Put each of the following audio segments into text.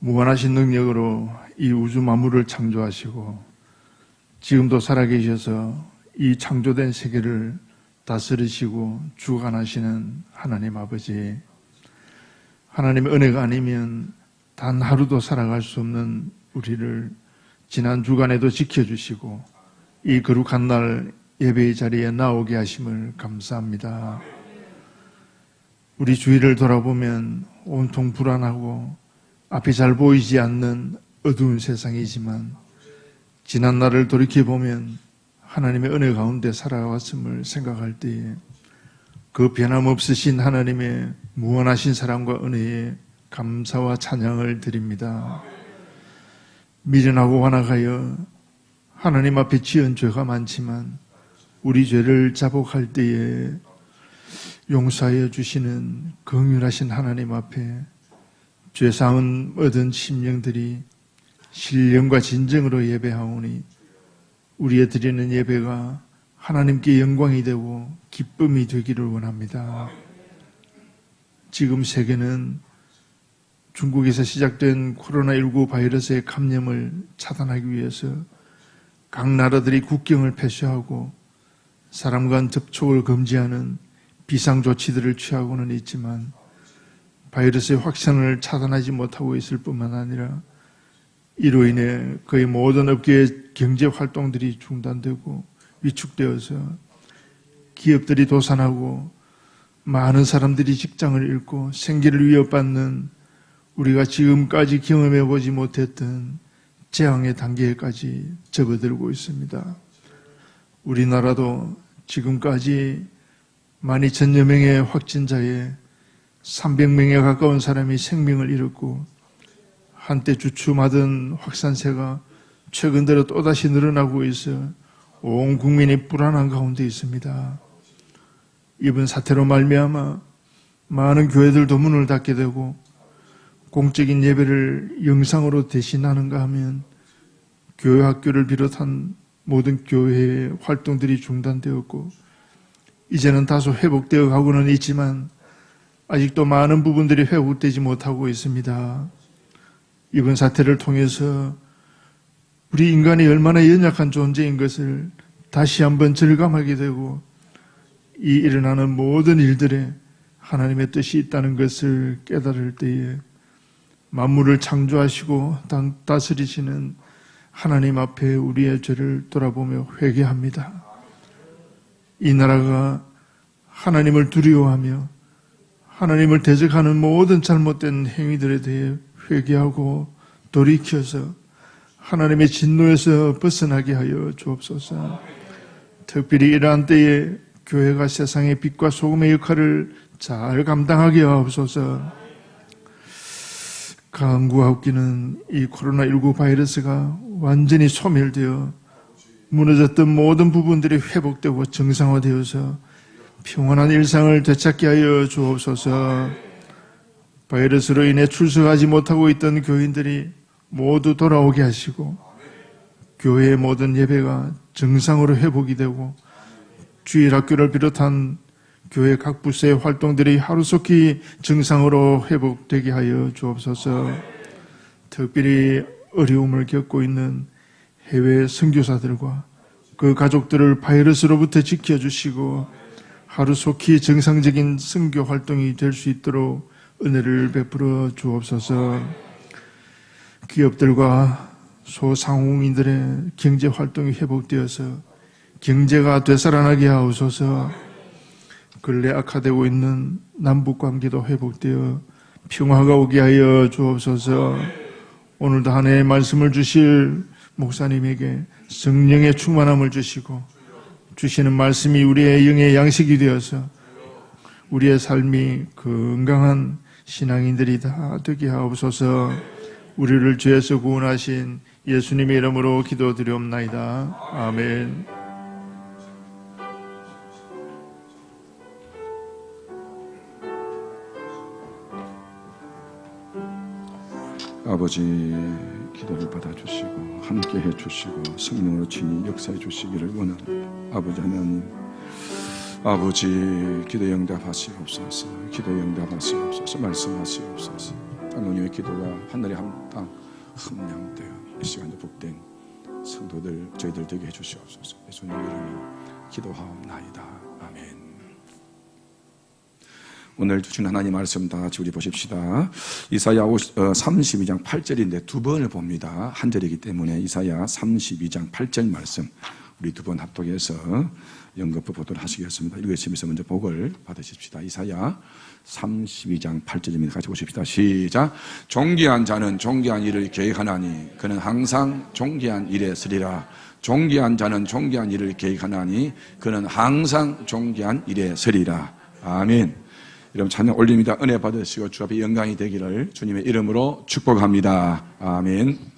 무한하신 능력으로 이 우주 만물을 창조하시고 지금도 살아계셔서 이 창조된 세계를 다스리시고 주관하시는 하나님 아버지, 하나님의 은혜가 아니면 단 하루도 살아갈 수 없는 우리를 지난 주간에도 지켜주시고 이 거룩한 날 예배의 자리에 나오게 하심을 감사합니다. 우리 주위를 돌아보면 온통 불안하고 앞이 잘 보이지 않는 어두운 세상이지만 지난 날을 돌이켜보면 하나님의 은혜 가운데 살아왔음을 생각할 때에 그 변함없으신 하나님의 무한하신 사랑과 은혜에 감사와 찬양을 드립니다. 미련하고 완악하여 하나님 앞에 지은 죄가 많지만 우리 죄를 자복할 때에 용서하여 주시는 긍휼하신 하나님 앞에 죄사함 얻은 심령들이 신령과 진정으로 예배하오니 우리의 드리는 예배가 하나님께 영광이 되고 기쁨이 되기를 원합니다. 지금 세계는 중국에서 시작된 코로나19 바이러스의 감염을 차단하기 위해서 각 나라들이 국경을 폐쇄하고 사람 간 접촉을 금지하는 비상조치들을 취하고는 있지만 바이러스의 확산을 차단하지 못하고 있을 뿐만 아니라 이로 인해 거의 모든 업계의 경제 활동들이 중단되고 위축되어서 기업들이 도산하고 많은 사람들이 직장을 잃고 생계를 위협받는 우리가 지금까지 경험해보지 못했던 재앙의 단계까지 접어들고 있습니다. 우리나라도 지금까지 12,000여 명의 확진자에 300명에 가까운 사람이 생명을 잃었고 한때 주춤하던 확산세가 최근 들어 또다시 늘어나고 있어 온 국민이 불안한 가운데 있습니다. 이번 사태로 말미암아 많은 교회들도 문을 닫게 되고 공적인 예배를 영상으로 대신하는가 하면 교회 학교를 비롯한 모든 교회의 활동들이 중단되었고 이제는 다소 회복되어 가고는 있지만 아직도 많은 부분들이 회복되지 못하고 있습니다. 이번 사태를 통해서 우리 인간이 얼마나 연약한 존재인 것을 다시 한번 절감하게 되고 이 일어나는 모든 일들에 하나님의 뜻이 있다는 것을 깨달을 때에 만물을 창조하시고 다스리시는 하나님 앞에 우리의 죄를 돌아보며 회개합니다. 이 나라가 하나님을 두려워하며 하나님을 대적하는 모든 잘못된 행위들에 대해 회개하고 돌이켜서 하나님의 진노에서 벗어나게 하여 주옵소서. 특별히 이러한 때에 교회가 세상의 빛과 소금의 역할을 잘 감당하게 하옵소서. 강구가 웃기는 이 코로나19 바이러스가 완전히 소멸되어 무너졌던 모든 부분들이 회복되고 정상화되어서 평온한 일상을 되찾게 하여 주옵소서. 바이러스로 인해 출석하지 못하고 있던 교인들이 모두 돌아오게 하시고 교회의 모든 예배가 정상으로 회복이 되고 주일학교를 비롯한 교회 각 부서의 활동들이 하루속히 정상으로 회복되게 하여 주옵소서. 특별히 어려움을 겪고 있는 해외 선교사들과 그 가족들을 바이러스로부터 지켜주시고 하루속히 정상적인 선교 활동이 될 수 있도록 은혜를 베풀어 주옵소서. 기업들과 소상공인들의 경제 활동이 회복되어서 경제가 되살아나게 하옵소서. 근래 악화되고 있는 남북 관계도 회복되어 평화가 오게 하여 주옵소서. 오늘도 한 해의 말씀을 주실 목사님에게 성령의 충만함을 주시고 주시는 말씀이 우리의 영의 양식이 되어서 우리의 삶이 건강한 신앙인들이 다 되게 하옵소서. 우리를 죄에서 구원하신 예수님의 이름으로 기도드리옵나이다. 아멘. 아버지 기도를 받아주시고 함께해 주시고 성령으로 친히 역사해 주시기를 원합니다. 아버지 하나님, 아버지 기도 응답하시옵소서. 기도 응답하시옵소서. 말씀하시옵소서. 장로님의 기도가 하늘의 한 땅 함량되어 이 시간에 복된 성도들 저희들 되게 해주시옵소서. 예수님 이름으로 기도하옵나이다. 아멘. 오늘 주신 하나님 말씀 다 같이 우리 보십시다. 이사야 32장 8절인데 두 번을 봅니다. 한 절이기 때문에 이사야 32장 8절 말씀 우리 두 번 합독해서 연거푸 보도록 하시겠습니다. 읽으시면서 먼저 복을 받으십시다. 이사야 32장 8절입니다. 같이 보십시다. 시작. 존귀한 자는 존귀한 일을 계획하나니 그는 항상 존귀한 일에 서리라. 존귀한 자는 존귀한 일을 계획하나니 그는 항상 존귀한 일에 서리라. 아멘. 여러분 찬양 올립니다. 은혜 받으시고 주 앞에 영광이 되기를 주님의 이름으로 축복합니다. 아멘.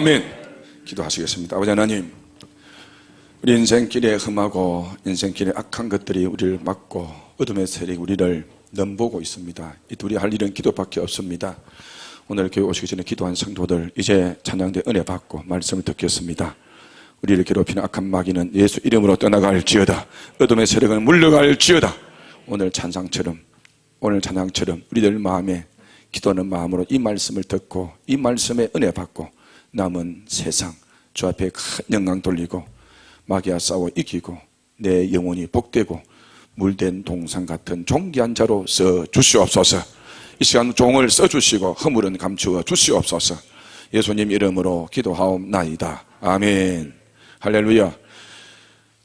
아멘. 기도하시겠습니다. 아버지 하나님, 우리 인생길에 험하고 인생길에 악한 것들이 우리를 막고 어둠의 세력이 우리를 넘보고 있습니다. 이 둘이 할 일은 기도밖에 없습니다. 오늘 교회 오시기 전에 기도한 성도들 이제 찬양대 은혜 받고 말씀을 듣겠습니다. 우리를 괴롭히는 악한 마귀는 예수 이름으로 떠나갈지어다. 어둠의 세력은 물러갈지어다. 오늘 찬양처럼 우리들 마음에 기도하는 마음으로 이 말씀을 듣고 이 말씀에 은혜 받고 남은 세상 주 앞에 큰 영광 돌리고 마귀와 싸워 이기고 내 영혼이 복되고 물된 동상 같은 존귀한 자로 써 주시옵소서. 이 시간 종을 써주시고 허물은 감추어 주시옵소서. 예수님 이름으로 기도하옵나이다. 아멘. 할렐루야.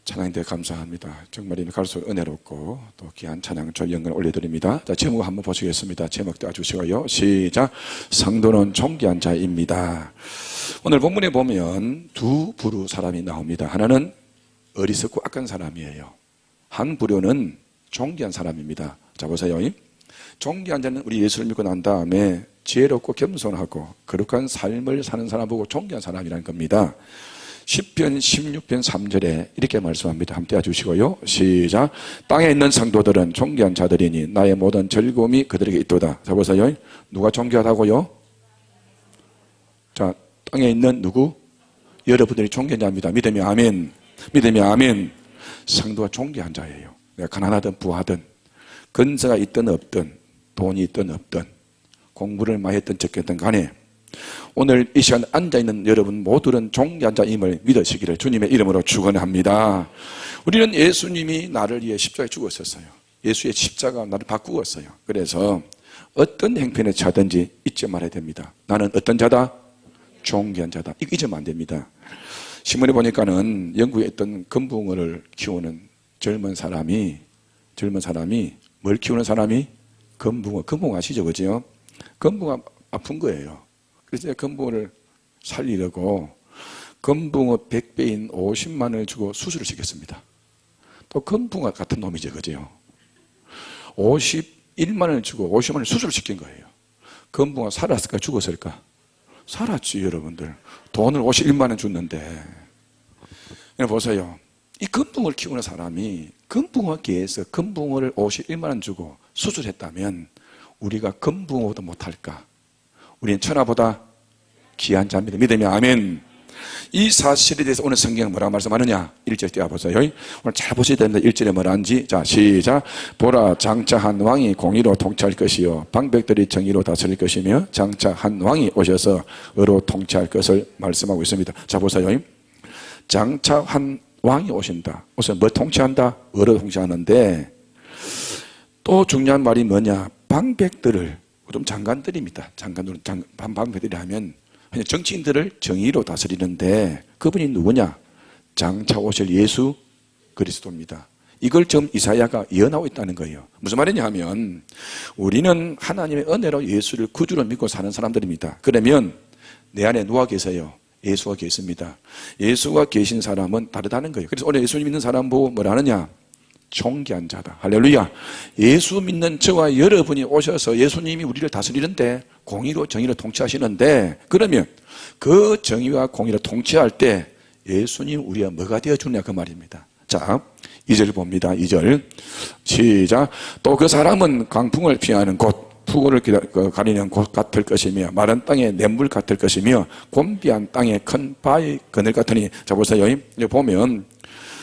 찬양대 감사합니다. 정말 갈수록 은혜롭고 또 귀한 찬양 저 영광을 올려드립니다. 자, 제목 한번 보시겠습니다. 제목 떼어주시고요. 시작. 성도는 존귀한 자입니다. 오늘 본문에 보면 두 부류 사람이 나옵니다. 하나는 어리석고 악한 사람이에요. 한 부류는 존귀한 사람입니다. 자, 보세요. 존귀한 자는 우리 예수를 믿고 난 다음에 지혜롭고 겸손하고 거룩한 삶을 사는 사람 보고 존귀한 사람이라는 겁니다. 10편 16편 3절에 이렇게 말씀합니다. 함께 떼어주시고요. 시작. 땅에 있는 성도들은 존귀한 자들이니 나의 모든 즐거움이 그들에게 있도다. 자, 보세요. 누가 존귀하다고요? 자, 땅에 있는 누구? 여러분들이 존귀한 자입니다. 믿으면 아멘. 믿으면 아멘. 성도가 존귀한 자예요. 내가 가난하든 부하든 근세가 있든 없든 돈이 있든 없든 공부를 많이 했든 적겠든 간에 오늘 이 시간 앉아있는 여러분 모두는 존귀한 자임을 믿으시기를 주님의 이름으로 축원합니다. 우리는 예수님이 나를 위해 십자가에 죽었었어요. 예수의 십자가가 나를 바꾸었어요. 그래서 어떤 행편에 차든지 잊지 말아야 됩니다. 나는 어떤 자다? 존귀한 자다. 이거 잊으면 안 됩니다. 신문에 보니까는 영국에 있던 금붕어를 키우는 젊은 사람이 뭘 키우는 사람이? 금붕어 아시죠? 그죠? 금붕어 아픈 거예요. 그래서 금붕어를 살리려고 금붕어 100배인 50만 원을 주고 수술을 시켰습니다. 또 금붕어 같은 놈이죠. 그죠? 51만 원을 주고 50만 원을 수술을 시킨 거예요. 금붕어 살았을까 죽었을까? 살았지 여러분들. 돈을 51만 원 줬는데. 보세요. 이 금붕어를 키우는 사람이 금붕어계에서 금붕어를 51만 원 주고 수술했다면 우리가 금붕어보다 못할까? 우리는 천하보다 귀한 자입니다. 믿으면 아멘. 이 사실에 대해서 오늘 성경은 뭐라고 말씀하느냐? 1절 띄워보세요. 오늘 잘 보셔야 됩니다. 1절에 뭐라는지. 자, 시작. 보라, 장차 한 왕이 공의로 통치할 것이요 방백들이 정의로 다스릴 것이며 장차 한 왕이 오셔서 의로 통치할 것을 말씀하고 있습니다. 자, 보세요. 장차 한 왕이 오신다. 우선 뭐 통치한다? 의로 통치하는데 또 중요한 말이 뭐냐? 방백들을, 좀 장관들입니다. 방백들이 하면 그냥 정치인들을 정의로 다스리는데 그분이 누구냐? 장차 오실 예수 그리스도입니다. 이걸 지금 이사야가 예언하고 있다는 거예요. 무슨 말이냐 하면 우리는 하나님의 은혜로 예수를 구주로 믿고 사는 사람들입니다. 그러면 내 안에 누가 계세요? 예수가 계십니다. 예수가 계신 사람은 다르다는 거예요. 그래서 오늘 예수 믿는 사람 보고 뭐라 하느냐? 존귀한 자다. 할렐루야. 예수 믿는 저와 여러분이 오셔서 예수님이 우리를 다스리는데 공의로 정의로 통치하시는데 그러면 그 정의와 공의로 통치할 때 예수님 우리가 뭐가 되어주냐 그 말입니다. 자, 2절 봅니다. 2절 시작. 또 그 사람은 강풍을 피하는 곳 폭우를 가리는 곳 같을 것이며 마른 땅에 냇물 같을 것이며 곤비한 땅에 큰 바위 그늘 같으니. 자, 보세요. 여기 보면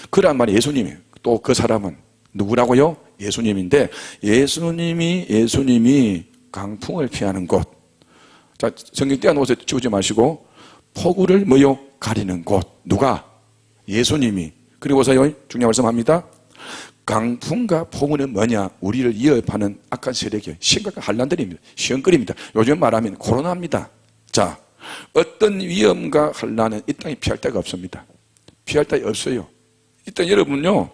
그란 말이 예수님이에요. 또 그 사람은 누구라고요? 예수님인데 예수님이 강풍을 피하는 곳. 자, 성경 떼어놓으세요. 지우지 마시고 폭우를 뭐요? 가리는 곳. 누가? 예수님이. 그리고 보세요. 중요한 말씀합니다. 강풍과 폭우는 뭐냐? 우리를 위협하는 악한 세력이에요. 심각한 환란들입니다. 시험거리입니다. 요즘 말하면 코로나입니다. 자, 어떤 위험과 환란은 이 땅에 피할 데가 없습니다. 피할 데가 없어요. 일단 여러분요,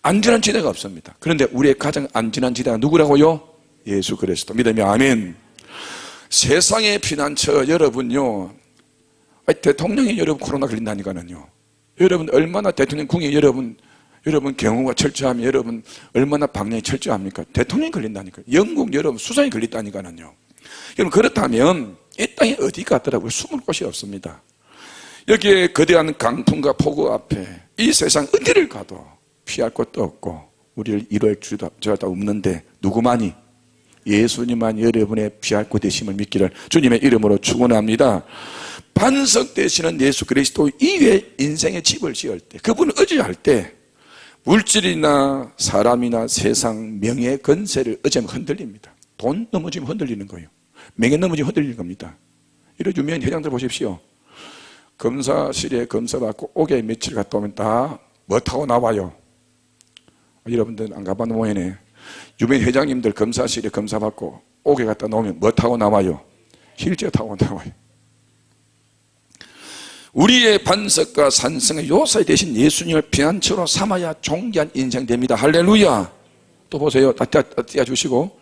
안전한 지대가 없습니다. 그런데 우리의 가장 안전한 지대가 누구라고요? 예수 그리스도. 믿으면 아멘. 세상의 피난처 여러분요, 대통령이 여러분 코로나 걸린다니까요. 여러분 얼마나 대통령 궁에 여러분 경호가 철저하면 여러분 얼마나 방역이 철저합니까? 대통령이 걸린다니까요. 영국 여러분 수상이 걸린다니까요. 여러분 그렇다면 이 땅에 어디 가더라고요? 숨을 곳이 없습니다. 여기에 거대한 강풍과 폭우 앞에 이 세상 어디를 가도 피할 곳도 없고 우리를 이루어 주다 없는데 누구만이? 예수님만 여러분의 피할구 되심을 믿기를 주님의 이름으로 축원합니다. 반석 되시는 예수 그리스도 이외에 인생의 집을 지을 때, 그분을 의지할 때 물질이나 사람이나 세상, 명예, 건세를 의지하면 흔들립니다. 돈 넘어지면 흔들리는 거예요. 명예 넘어지면 흔들리는 겁니다. 이런 유명한 회장들 보십시오. 검사실에 검사받고 옥에 며칠 갔다 오면 다 뭐 타고 나와요? 여러분들 안 가봤는 모양이네. 유명 회장님들 검사실에 검사받고 옥에 갔다 놓으면 뭐 타고 나와요? 휠체어 타고 나와요. 우리의 반석과 산성의 요새 되신 예수님을 피난처로 삼아야 존귀한 인생 됩니다. 할렐루야. 또 보세요. 띄워주시고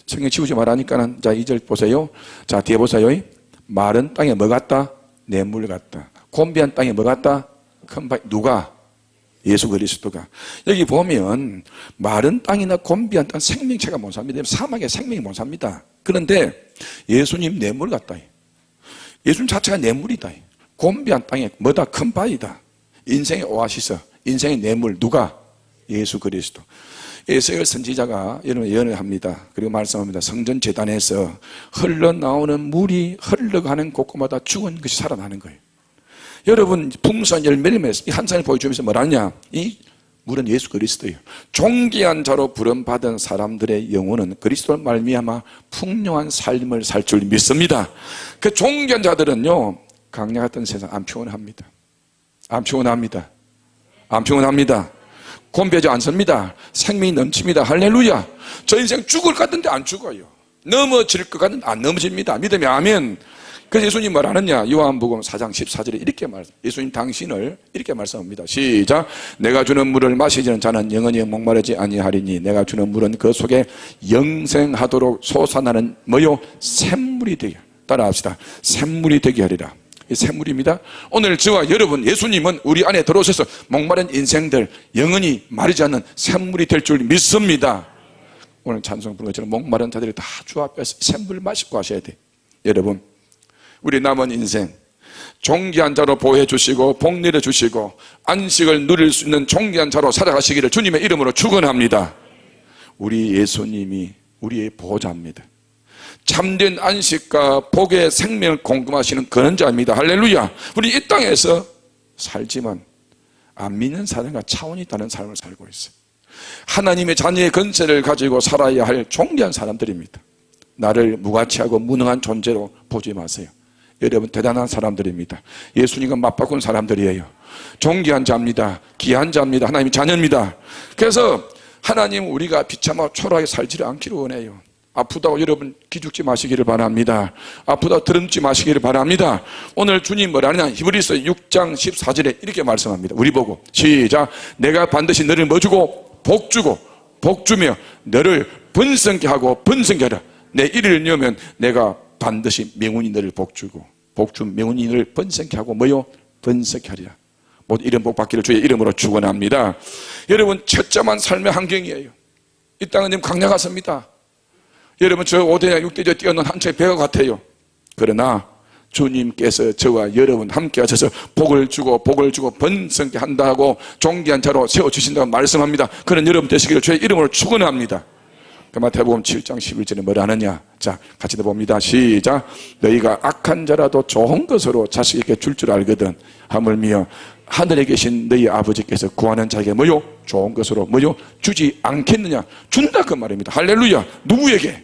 성경 지우지 말라니까는. 자, 2절 보세요. 자, 뒤에 보세요. 마른 땅에 뭐 같다? 냇물 같다. 곤비한 땅에 뭐 같다? 큰 바위. 누가? 예수 그리스도가. 여기 보면 마른 땅이나 곤비한 땅 생명체가 못 삽니다. 사막에 생명이 못 삽니다. 그런데 예수님 냇물 같다. 예수님 자체가 냇물이다. 곤비한 땅에 뭐다? 큰 바위다. 인생의 오아시스, 인생의 냇물. 누가? 예수 그리스도. 에스겔 선지자가 이런 예언을 합니다. 그리고 말씀합니다. 성전 제단에서 흘러나오는 물이 흘러가는 곳곳마다 죽은 것이 살아나는 거예요. 여러분, 풍성한 열매를 맺어 한 산을 보여주면서 뭐라냐? 이 물은 예수 그리스도예요. 존귀한 자로 부름받은 사람들의 영혼은 그리스도를 말미암아 풍요한 삶을 살 줄 믿습니다. 그 존귀한 자들은요, 강야 같은 세상 안 피곤합니다. 안 피곤합니다. 안 피곤합니다. 곤배지 않습니다. 생명이 넘칩니다. 할렐루야. 저 인생 죽을 것 같은데 안 죽어요. 넘어질 것 같은데 안 넘어집니다. 믿으면 아멘. 그래서 예수님 뭐라느냐? 요한복음 4장 14절에 이렇게 예수님 당신을 이렇게 말씀합니다. 시작. 내가 주는 물을 마시지는 자는 영원히 목마르지 아니하리니 내가 주는 물은 그 속에 영생하도록 솟아나는 뭐요? 샘물이 되게. 따라합시다. 샘물이 되게 하리라. 이 샘물입니다. 오늘 저와 여러분, 예수님은 우리 안에 들어오셔서 목마른 인생들 영원히 마르지 않는 샘물이 될 줄 믿습니다. 오늘 찬송 부르는 것처럼 목마른 자들이 다 주 앞에서 샘물 마시고 가셔야 돼. 여러분, 우리 남은 인생 존귀한 자로 보호해 주시고 복 내려 주시고 안식을 누릴 수 있는 존귀한 자로 살아가시기를 주님의 이름으로 축원합니다. 우리 예수님이 우리의 보호자입니다. 참된 안식과 복의 생명을 공급하시는 그런 자입니다. 할렐루야. 우리 이 땅에서 살지만 안 믿는 사람과 차원이 다른 삶을 살고 있어요. 하나님의 자녀의 건세를 가지고 살아야 할 존귀한 사람들입니다. 나를 무가치하고 무능한 존재로 보지 마세요. 여러분, 대단한 사람들입니다. 예수님과 맞바꾼 사람들이에요. 존귀한 자입니다. 귀한 자입니다. 하나님의 자녀입니다. 그래서 하나님, 우리가 비참하고 초라하게 살지를 않기를 원해요. 아프다고 여러분 기죽지 마시기를 바랍니다. 아프다고 드름지 마시기를 바랍니다. 오늘 주님 뭐라냐? 히브리서 6장 14절에 이렇게 말씀합니다. 우리 보고 시작. 내가 반드시 너를 뭐 주고? 복 주고 복 주며 너를 번성케 하고 번성케 하라. 내 이를 넣으면 내가 반드시 명운이 너를 복 주고 복 준 명운이 너를 번성케 하고 뭐요? 번성케 하리라. 모두 이름 복 받기를 주의 이름으로 축원합니다. 여러분, 처참한 삶의 환경이에요. 이 땅은 지금 강약 같습니다. 여러분, 저 5대나 6대째 뛰어난 한 채의 배가 같아요. 그러나 주님께서 저와 여러분 함께 하셔서 복을 주고 번성케 한다고 존귀한 자로 세워주신다고 말씀합니다. 그런 여러분 되시기를 주의 이름으로 축원합니다. 마태복음 7장 11절에 뭐라 하느냐? 자, 같이 봅니다. 시작. 너희가 악한 자라도 좋은 것으로 자식에게 줄 줄 알거든 하물며 하늘에 계신 너희 아버지께서 구하는 자에게 뭐요? 좋은 것으로 뭐요? 주지 않겠느냐? 준다 그 말입니다. 할렐루야. 누구에게?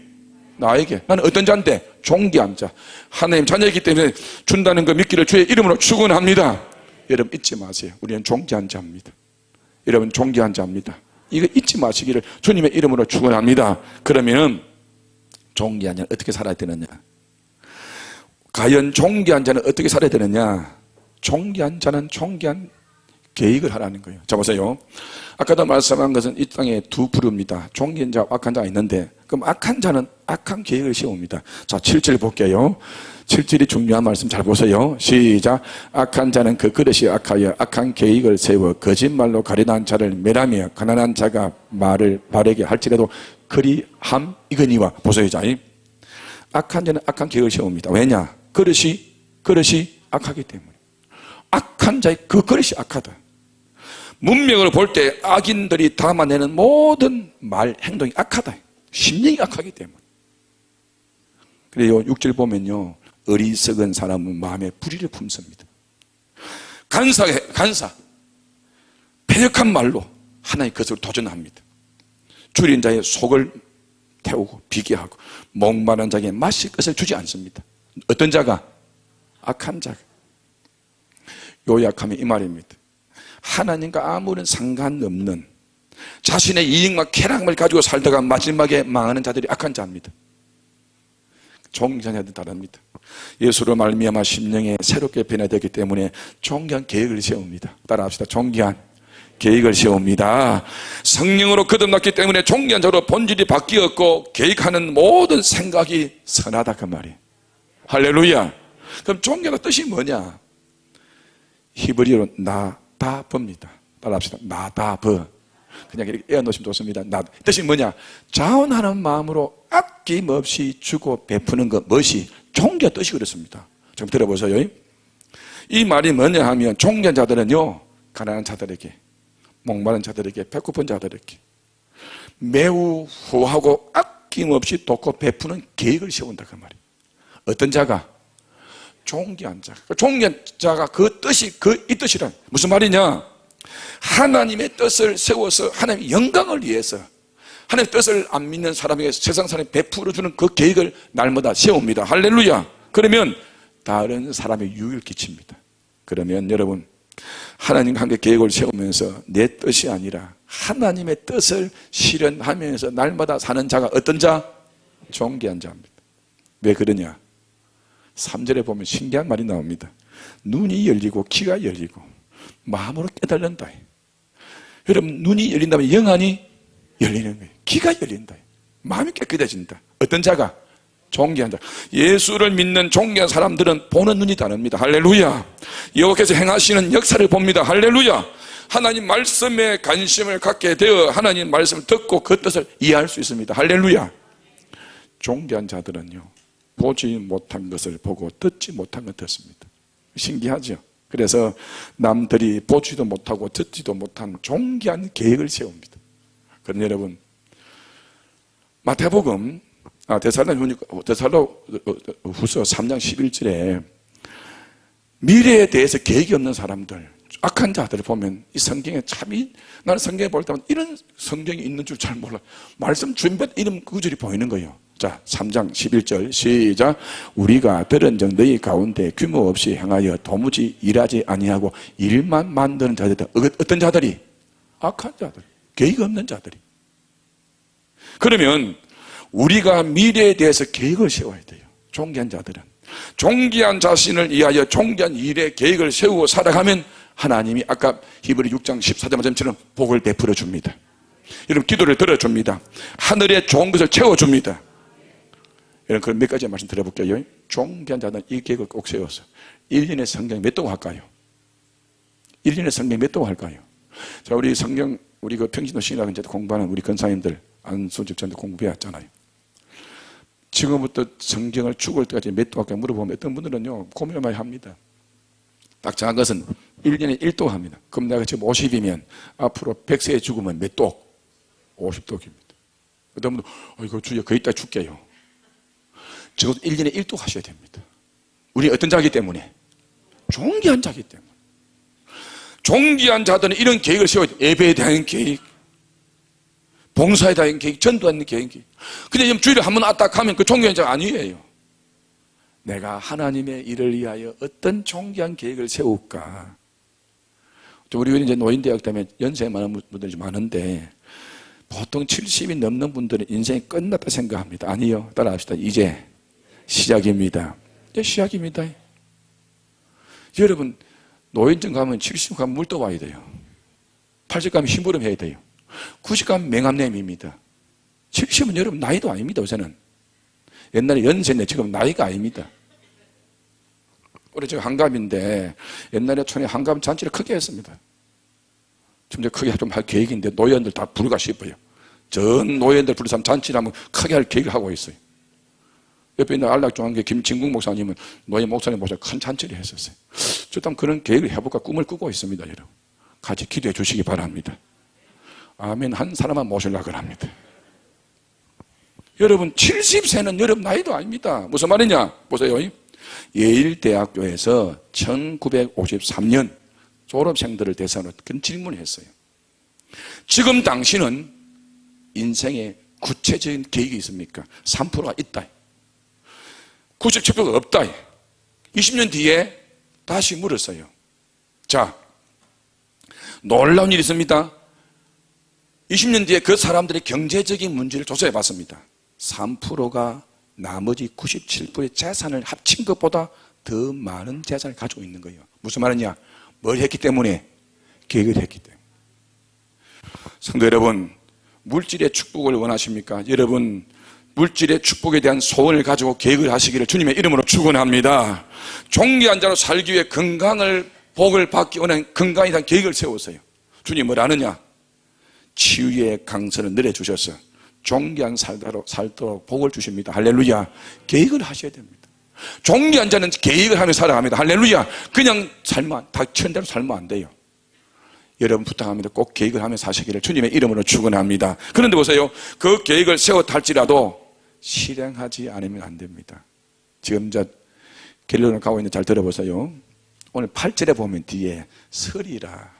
나에게. 나는 어떤 자인데? 존귀한 자. 하나님 자녀이기 때문에 준다는 거 믿기를 주의 이름으로 축원합니다. 여러분, 잊지 마세요. 우리는 존귀한 자입니다. 여러분, 존귀한 자입니다. 이거 잊지 마시기를 주님의 이름으로 축원합니다. 그러면 존귀한 자는 어떻게 살아야 되느냐? 과연 존귀한 자는 어떻게 살아야 되느냐? 존귀한 자는 존귀한 계획을 하라는 거예요. 자, 보세요. 아까도 말씀한 것은 이 땅에 두 부류입니다. 존귀한 자와 악한 자가 있는데, 그럼 악한 자는 악한 계획을 세웁니다. 자, 7절 볼게요. 7절이 중요한 말씀 잘 보세요. 시작. 악한 자는 그 그릇이 악하여 악한 계획을 세워 거짓말로 가련한 자를 멸하며 가난한 자가 말을 바르게 할지라도 그리함 이거니와. 보세요. 자, 악한 자는 악한 계획을 세웁니다. 왜냐? 그릇이 악하기 때문에. 악한 자의 그 그릇이 악하다. 문명을 볼 때 악인들이 담아내는 모든 말, 행동이 악하다. 심령이 악하기 때문에. 그래요. 6절 보면요. 어리석은 사람은 마음에 불의를 품습니다. 간사. 패역한 말로 하나님의 것을 도전합니다. 줄인 자의 속을 태우고 비교하고 목마른 자에게 마실 것을 주지 않습니다. 어떤 자가? 악한 자가. 요약하면 이 말입니다. 하나님과 아무런 상관없는 자신의 이익과 쾌락을 가지고 살다가 마지막에 망하는 자들이 악한 자입니다. 종교자들 다릅니다. 예수로 말미암아 심령에 새롭게 변화되기 때문에 종교한 계획을 세웁니다. 따라합시다. 종교한 계획을 세웁니다. 성령으로 거듭났기 때문에 종교한 자로 본질이 바뀌었고 계획하는 모든 생각이 선하다 그 말이에요. 할렐루야. 그럼 종교가 뜻이 뭐냐? 히브리어로 나다버입니다. 따라합시다. 나다버. 그냥 이렇게 에어놓으시면 좋습니다. 뜻이 뭐냐? 자원하는 마음으로 아낌없이 주고 베푸는 것, 무엇이? 종교 뜻이 그렇습니다. 좀 들어보세요. 이 말이 뭐냐 하면 종교자들은요, 가난한 자들에게, 목마른 자들에게, 배고픈 자들에게 매우 후하고 아낌없이 돕고 베푸는 계획을 세운다 그 말이에요. 어떤 자가? 종교한 자. 종교한 자가 그 뜻이 이 뜻이란 무슨 말이냐? 하나님의 뜻을 세워서 하나님의 영광을 위해서 하나님의 뜻을 안 믿는 사람에게 세상 사람이 베풀어 주는 그 계획을 날마다 세웁니다. 할렐루야. 그러면 다른 사람의 유익을 끼칩니다. 그러면 여러분, 하나님과 함께 계획을 세우면서 내 뜻이 아니라 하나님의 뜻을 실현하면서 날마다 사는 자가 어떤 자? 존귀한 자입니다. 왜 그러냐? 3절에 보면 신기한 말이 나옵니다. 눈이 열리고 귀가 열리고 마음으로 깨달는다. 여러분, 눈이 열린다면 영안이 열리는 거예요. 귀가 열린다. 마음이 깨끗해진다. 어떤 자가? 존귀한 자. 예수를 믿는 존귀한 사람들은 보는 눈이 다릅니다. 할렐루야. 여호와께서 행하시는 역사를 봅니다. 할렐루야. 하나님 말씀에 관심을 갖게 되어 하나님 말씀을 듣고 그 뜻을 이해할 수 있습니다. 할렐루야. 존귀한 자들은요, 보지 못한 것을 보고 듣지 못한 것을 듣습니다. 신기하죠? 그래서 남들이 보지도 못하고 듣지도 못한 존귀한 계획을 세웁니다. 그럼 여러분, 마태복음 데살로니가후서 3장 11절에 미래에 대해서 계획이 없는 사람들, 악한 자들을 보면 이 성경에 참이, 나는 성경에 볼 때마다 이런 성경이 있는 줄 잘 몰라. 말씀 준비한 이런 구절이 보이는 거예요. 자, 3장 11절 시작. 우리가 들은 적 너희 가운데 규모 없이 행하여 도무지 일하지 아니하고 일만 만드는 자들. 어떤 자들이? 악한 자들, 계획 없는 자들이. 그러면 우리가 미래에 대해서 계획을 세워야 돼요. 존귀한 자들은 존귀한 자신을 위하여 존귀한 일에 계획을 세우고 살아가면 하나님이 아까 히브리 6장 14절 말씀처럼 복을 베풀어 줍니다. 여러분, 기도를 들어줍니다. 하늘에 좋은 것을 채워줍니다. 여러분, 그럼 몇 가지 말씀 드려볼게요. 존귀한 자는 이 계획을 꼭 세워서 1년에 성경 몇 동 할까요? 1년에 성경 몇 동 할까요? 자, 우리 성경, 우리 그 평신도 신학을 이제 공부하는 우리 권사님들, 안순집 전도 공부해왔잖아요. 지금부터 성경을 죽을 때까지 몇 도 할까 물어보면 어떤 분들은요, 고민을 많이 합니다. 딱 정한 것은 1년에 1도 합니다. 그럼 내가 지금 50이면 앞으로 100세에 죽으면 몇 도? 50도입니다. 어떤 분들, 이거 주여 거의 다 죽게요. 적어도 1년에 1도 하셔야 됩니다. 우리 어떤 자이기 때문에? 존귀한 자이기 때문에. 존귀한 자들은 이런 계획을 세워야 돼요. 예배에 대한 계획, 봉사에 대한 계획, 전도에 대한 계획. 근데 주일에 한 번 왔다 가면 그 존귀한 자가 아니에요. 내가 하나님의 일을 위하여 어떤 존귀한 계획을 세울까? 우리 이제 노인대학 때문에 연세 많은 분들이 많은데 보통 70이 넘는 분들은 인생이 끝났다 생각합니다. 아니요. 따라합시다. 이제 시작입니다. 이제 시작입니다. 여러분, 노인정 가면 70 가면 물 떠와야 돼요. 80 가면 심부름 해야 돼요. 90 가면 맹암내입니다. 70은 여러분 나이도 아닙니다. 요새는. 옛날에 연세인데 지금 나이가 아닙니다. 우리 저 한갑인데 옛날에 촌에 한갑 잔치를 크게 했습니다. 지금 크게 좀 할 계획인데 노인들 다 부르가 싶어요. 전 노인들 부르서 잔치를 하면 크게 할 계획을 하고 있어요. 옆에 있는 안락중앙교 김진국 목사님은 노인 목사님 모셔 큰 잔치를 했었어요. 저도 그런 계획을 해볼까 꿈을 꾸고 있습니다. 여러분, 같이 기도해 주시기 바랍니다. 아멘. 한 사람만 모시려고 합니다. 여러분 70세는 여러분 나이도 아닙니다. 무슨 말이냐 보세요. 예일대학교에서 1953년 졸업생들을 대상으로 그런 질문을 했어요. 지금 당신은 인생에 구체적인 계획이 있습니까? 3%가 있다, 97%가 없다. 20년 뒤에 다시 물었어요. 자, 놀라운 일이 있습니다. 20년 뒤에 그 사람들의 경제적인 문제를 조사해 봤습니다. 3%가 나머지 97%의 재산을 합친 것보다 더 많은 재산을 가지고 있는 거예요. 무슨 말이냐? 뭘 했기 때문에? 계획을 했기 때문에. 성도 여러분, 물질의 축복을 원하십니까? 여러분, 물질의 축복에 대한 소원을 가지고 계획을 하시기를 주님의 이름으로 축원합니다. 존귀한 자로 살기 위해 건강을 복을 받기 원하는 건강에 대한 계획을 세우세요. 주님 뭘 아느냐? 치유의 강선을 내려주셔서 존귀한 살도록 복을 주십니다. 할렐루야. 계획을 하셔야 됩니다. 존귀한 자는 계획을 하며 살아갑니다. 할렐루야. 그냥 닥치는 살면 안 돼요. 여러분 부탁합니다. 꼭 계획을 하며 사시기를 주님의 이름으로 축원합니다. 그런데 보세요. 그 계획을 세웠다 할지라도 실행하지 않으면 안 됩니다. 지금 갤러리를 가고 있는데 잘 들어보세요. 오늘 8절에 보면 뒤에 서리라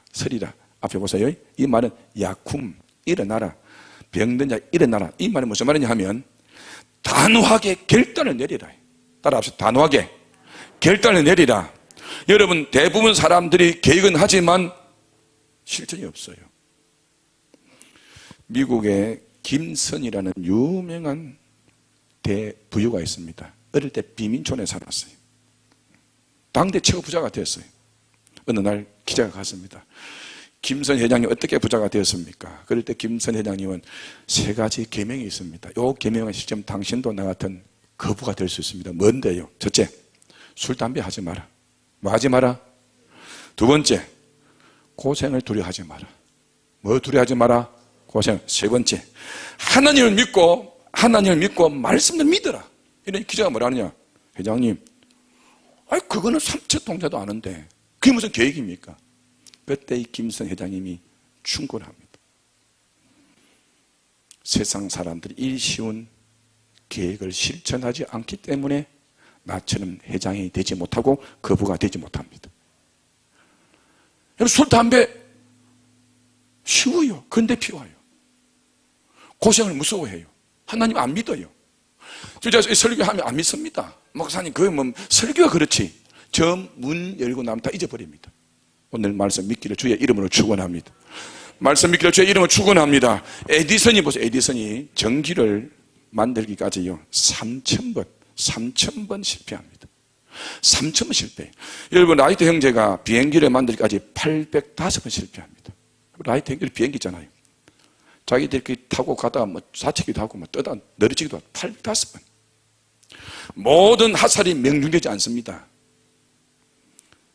앞에 보세요. 이 말은 야쿰, 일어나라. 병든 자 일어나라. 이 말은 무슨 말이냐 하면 단호하게 결단을 내리라. 따라합시다. 단호하게 결단을 내리라. 여러분 대부분 사람들이 계획은 하지만 실천이 없어요. 미국에 김선이라는 유명한 대부유가 있습니다. 어릴 때 비민촌에 살았어요. 당대 최고 부자가 되었어요. 어느 날 기자가 갔습니다. 김선 회장님 어떻게 부자가 되었습니까? 그럴 때 김선 회장님은 3가지 계명이 있습니다. 이 계명은 실제 당신도 나 같은 거부가 될 수 있습니다. 뭔데요? 첫째, 술, 담배 하지 마라. 뭐 하지 마라? 두 번째, 고생을 두려워하지 마라. 뭐 두려워하지 마라? 고생. 세 번째, 하나님을 믿고 말씀을 믿어라. 이런 기자가 뭐라 하느냐? 회장님, 그거는 삼척동자도 아는데 그게 무슨 계획입니까? 그때 이 김선 회장님이 충고합니다. 세상 사람들이 이 쉬운 계획을 실천하지 않기 때문에 나처럼 회장이 되지 못하고 거부가 되지 못합니다. 술, 담배 쉬워요. 근데 피워요. 고생을 무서워해요. 하나님 안 믿어요. 제가 설교하면 안 믿습니다. 목사님 그게 뭐 설교가 그렇지. 저 문 열고 나면 다 잊어버립니다. 오늘 말씀 믿기를 주의 이름으로 축원합니다. 말씀 믿기를 주의 이름으로 축원합니다. 에디슨이 보세요. 에디슨이 전기를 만들기까지요 3,000번 실패합니다. 3,000번 실패. 여러분 라이트 형제가 비행기를 만들기까지 805번 실패합니다. 라이트 형제는 비행기 있잖아요. 자기들끼리 타고 가다가 다치기도 하고 떠다 내리치기도 하고 805번. 모든 하살이 명중되지 않습니다.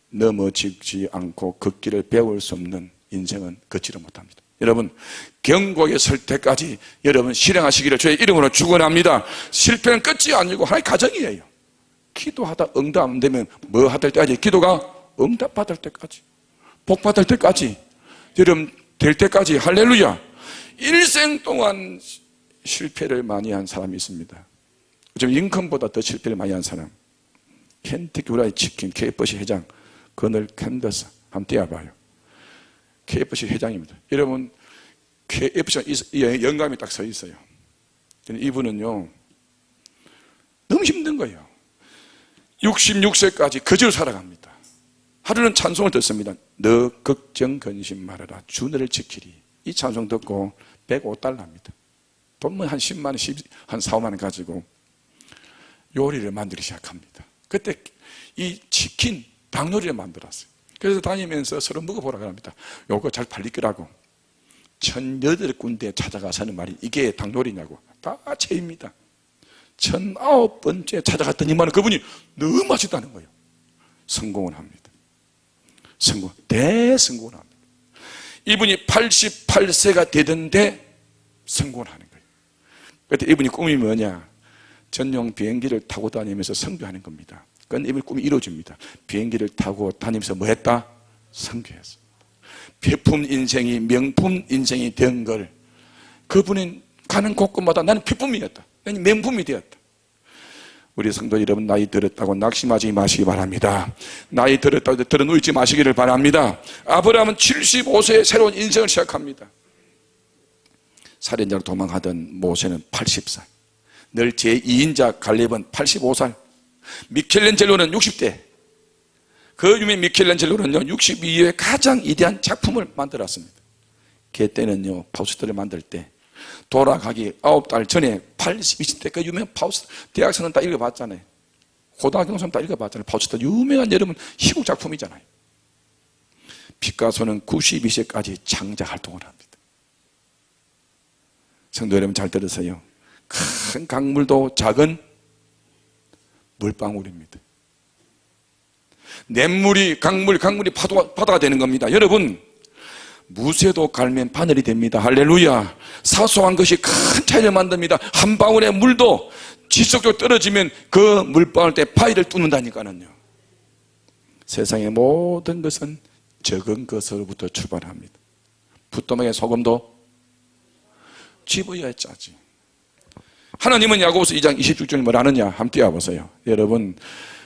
넘어지지 않고 걷기를 배울 수 없는 인생은 걷지를 못합니다. 여러분 경고에 설 때까지 여러분 실행하시기를 주의 이름으로 축원합니다. 실패는 끝이 아니고 하나의 과정이에요. 기도하다 응답 안 되면 뭐 하될 때까지? 기도가 응답 받을 때까지, 복 받을 때까지, 여러분 될 때까지. 할렐루야. 일생 동안 실패를 많이 한 사람이 있습니다. 좀 링컨보다 더 실패를 많이 한 사람, 켄터키 프라이드 치킨 KFC 회장 거널 캔더스 한번 떼어봐요. KFC 회장입니다. 여러분 KFC가 영감이 딱 서 있어요. 이분은요 너무 힘든 거예요. 66세까지 거지로 살아갑니다. 하루는 찬송을 듣습니다. 너 걱정 근심 말아라 주 너를 지키리. 이 찬송 듣고 105달러입니다. 돈은 한 10만 원, 한 4, 5만 원 가지고 요리를 만들기 시작합니다. 그때 이 치킨 닭요리를 만들었어요. 그래서 다니면서 서로 먹어보라고 합니다. 요거 잘 팔릴 거라고. 1,008군데 찾아가서 하는 말이 이게 닭요리냐고. 다 죄입니다. 1,009번째 찾아갔더니만 그분이 너무 맛있다는 거예요. 성공을 합니다. 대성공을 합니다. 이분이 88세가 되던데 성공을 하는 거예요. 그때 이분이 꿈이 뭐냐? 전용 비행기를 타고 다니면서 선교하는 겁니다. 그건 이분 꿈이 이루어집니다. 비행기를 타고 다니면서 뭐 했다? 선교했어. 필품 인생이 명품 인생이 된 걸 그분은 가는 곳곳마다 나는 필품이었다. 맹품이 되었다. 우리 성도 여러분, 나이 들었다고 낙심하지 마시기 바랍니다. 나이 들었다고 들어누이지 마시기를 바랍니다. 아브라함은 75세에 새로운 인생을 시작합니다. 살인자로 도망하던 모세는 80살, 늘 제2인자 갈렙은 85살, 미켈란젤로는 60대. 그 유명 미켈란젤로는요 62의 가장 위대한 작품을 만들었습니다. 걔 때는요 파우스트를 만들 때 돌아가기 9달 전에 20대 그 유명한 파우스트, 대학생은 다 읽어봤잖아요. 고등학교생은 다 읽어봤잖아요. 파우스트 유명한 여러분 희곡 작품이잖아요. 피카소는 92세까지 창작 활동을 합니다. 성도 여러분 잘 들으세요. 큰 강물도 작은 물방울입니다. 냇물이 강물이 바다가 되는 겁니다. 여러분, 무쇠도 갈면 바늘이 됩니다. 할렐루야. 사소한 것이 큰 차이를 만듭니다. 한 방울의 물도 지속적으로 떨어지면 그 물방울 때 바위를 뚫는다니까요. 세상의 모든 것은 적은 것으로부터 출발합니다. 붓도막에 소금도 집어야 짜지. 하나님은 야고보서 2장 26절에 뭐라 하느냐 한번 띄워보세요. 여러분,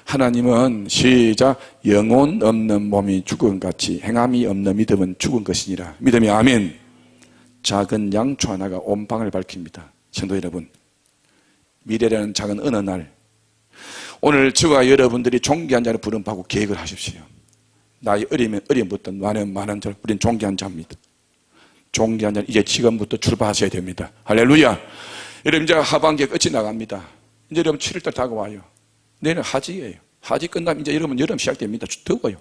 하나님은 시작, 영혼 없는 몸이 죽은 같이 행함이 없는 믿음은 죽은 것이니라. 믿음이 아멘. 작은 양초 하나가 온 방을 밝힙니다. 성도 여러분, 미래라는 작은 어느 날, 오늘 저와 여러분들이 종기한 자를 부름받고 계획을 하십시오. 나이 어리면 어림부터 많은 자, 우린 종기한 자입니다. 종기한 자는 이제 지금부터 출발하셔야 됩니다. 할렐루야. 여러분, 이제 하반기에 끝이 나갑니다. 이제 여러분 7월달 다가와요. 내일은 하지예요. 하지 끝나면 이제 여러분 여름 시작됩니다. 더워요.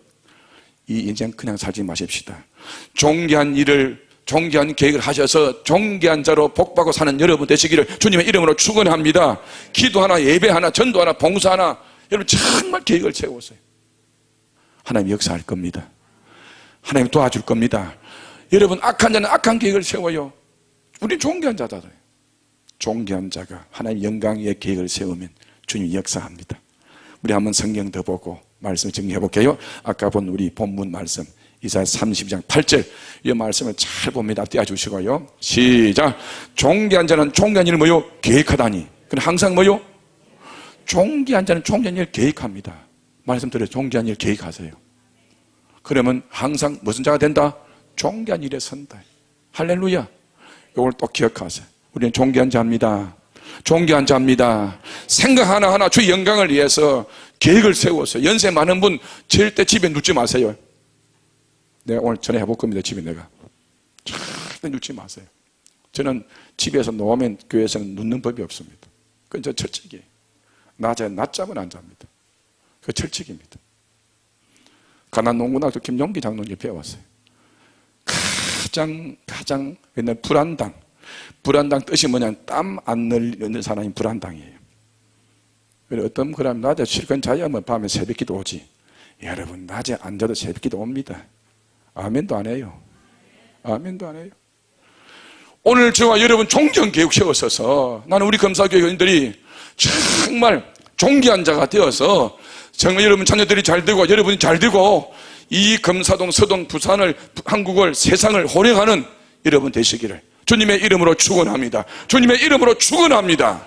이 인생 그냥 살지 마십시다. 종기한 계획을 하셔서 종기한 자로 복받고 사는 여러분 되시기를 주님의 이름으로 축원합니다. 기도 하나, 예배 하나, 전도 하나, 봉사 하나, 여러분 정말 계획을 세우세요. 하나님 역사할 겁니다. 하나님 도와줄 겁니다. 여러분, 악한 자는 악한 계획을 세워요. 우리 종기한 자잖아요. 종기한 자가 하나님 영광 위에 계획을 세우면 주님이 역사합니다. 우리 한번 성경 더 보고 말씀 정리해 볼게요. 아까 본 우리 본문 말씀 이사야 32장 8절, 이 말씀을 잘 봅니다. 띄워주시고요. 시작. 종기한 자는 종기한 일을 뭐요? 계획하다니. 그럼 항상 뭐요? 종기한 자는 종기한 일을 계획합니다. 말씀 드려요. 종기한 일 계획하세요. 그러면 항상 무슨 자가 된다? 종기한 일에 선다. 할렐루야. 이걸 또 기억하세요. 우리는 종기한 자입니다. 종기한 자입니다. 생각 하나하나 주의 영광을 위해서 계획을 세워서, 연세 많은 분 절대 집에 눕지 마세요. 내가 오늘 전에 해볼 겁니다. 집에 내가 절대 눕지 마세요. 저는 집에서 놓으면 교회에서는 눕는 법이 없습니다. 그건 저 철칙이에요. 낮잠은 안 잡니다. 그 철칙입니다. 가난농구학교 김용기 장로님 배워왔어요. 가장 옛날 불안당 뜻이 뭐냐면 땀 안 흘리는 사람이 불안당이에요. 어떤 그람 낮에 실컷 자야면 밤에 새벽기도 오지. 여러분, 낮에 안 자도 새벽기도 옵니다. 아멘도 안 해요. 아멘도 안 해요. 오늘 저와 여러분 종기한 계획 세웠어서 나는 우리 검사교회원들이 정말 종기한 자가 되어서 정말 여러분 자녀들이 잘 되고 여러분이 잘 되고 이 검사동, 서동, 부산을, 한국을, 세상을 호령하는 여러분 되시기를 주님의 이름으로 축원합니다. 주님의 이름으로 축원합니다.